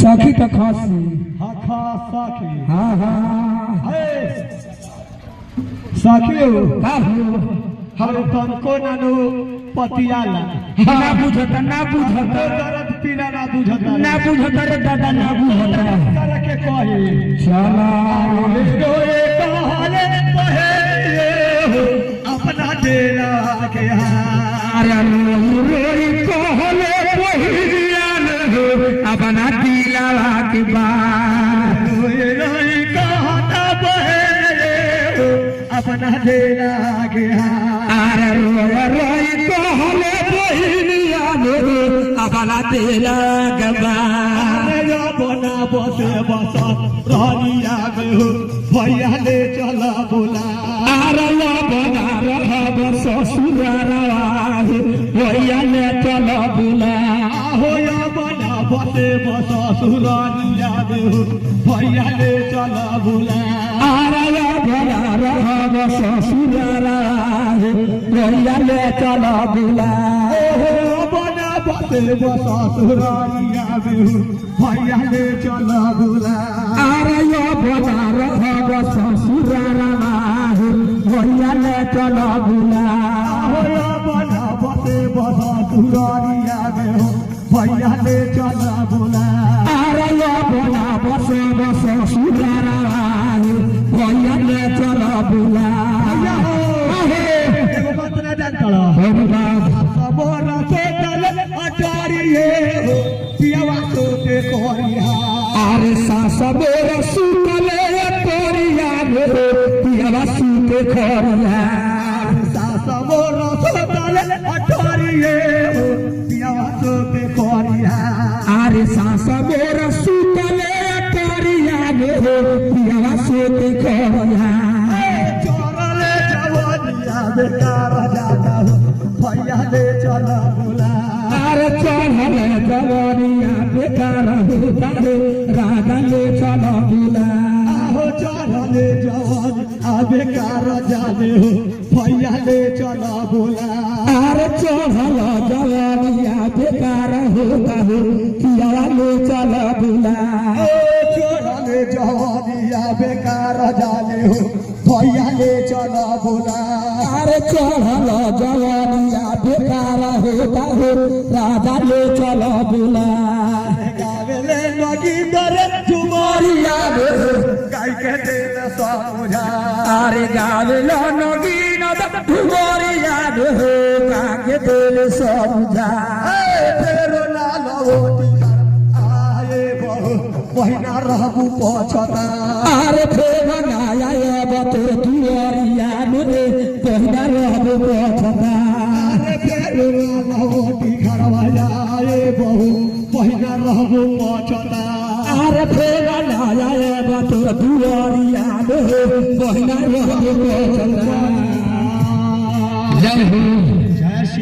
सखी तो खासी हाँ खास साखी हाँ हाँ साखी का हो हर तनको नानो पतियाला ना बुझता दर्द पीला ना बुझता ना बुझता रे दादा ना बुझता तरह के कहे चला रोए कहले कहे हो अपना डेरा के अरे रोई कहले पहियान हो अपना दिलवा के बात रोए रोए कहता बहे हो अपना डेरा के अरे रोई कहले पहियान हो अपना दिलवा के बात बना बसे बसा रानिया में हो भैया ले चला बोला अरे बना रहा ससुरारा भैया ले चला बोला हो या बना बसे बसा सुरानिया में हो भैया ले चला बोला अरे बना रहा ससुरारा भैया ले चला बोला बना बसे बसा सुरानिया में हो भैया ले चला बोला अरे बना रहा ससुरारा भैया ले चला बोला हो या बना बसे बसा सुरानिया में हो भैया ले चला बोला अरे बना बसे ससुरारा भैया ले चला बोला एगो बात ना जानता सबोरा से चल अटारिए हो पियावा तो ते कोरिया अरे सासबोर सुतले तोरिया रे पियावा सुते खरिया सबोरा से चल अटारिए हो पियावा तो ते कोरिया अरे सासबोर सुतले तोरिया रे पियावा सुते खरिया चोरले जवानिया बेकार जाता हो भैया ले चला बोला अरे चढ़ले जवानिया बेकार होता रे राजा ले चला बोला हो चढ़ले जवान आबे कार जाने हो भैया ले चला बोला अरे चढ़ल जवानिया बेकार होता हो पियावा ले चला बोला चोरले जवानिया बेकार जाने हो भैया ले चला बोला अरे चढ़ल जवानिया बेकार होता हो राजा ले चला बोला गावेले लगी दरे जुमारिया गाय के दिल समझा अरे गावेला नगीन धुमरिया हो काके दिल समझा फेरो लाल ओटी आए बहु महीना रहबू पछता अरे फेर नया बतो दुआरिया रे पहिना रहबो पछता फेरो लाल ओटी घरवा आए बहु महीना रहबू पछता अरे फेर नया बतो दुआरिया रे पहिना रहबो पछता जय हो।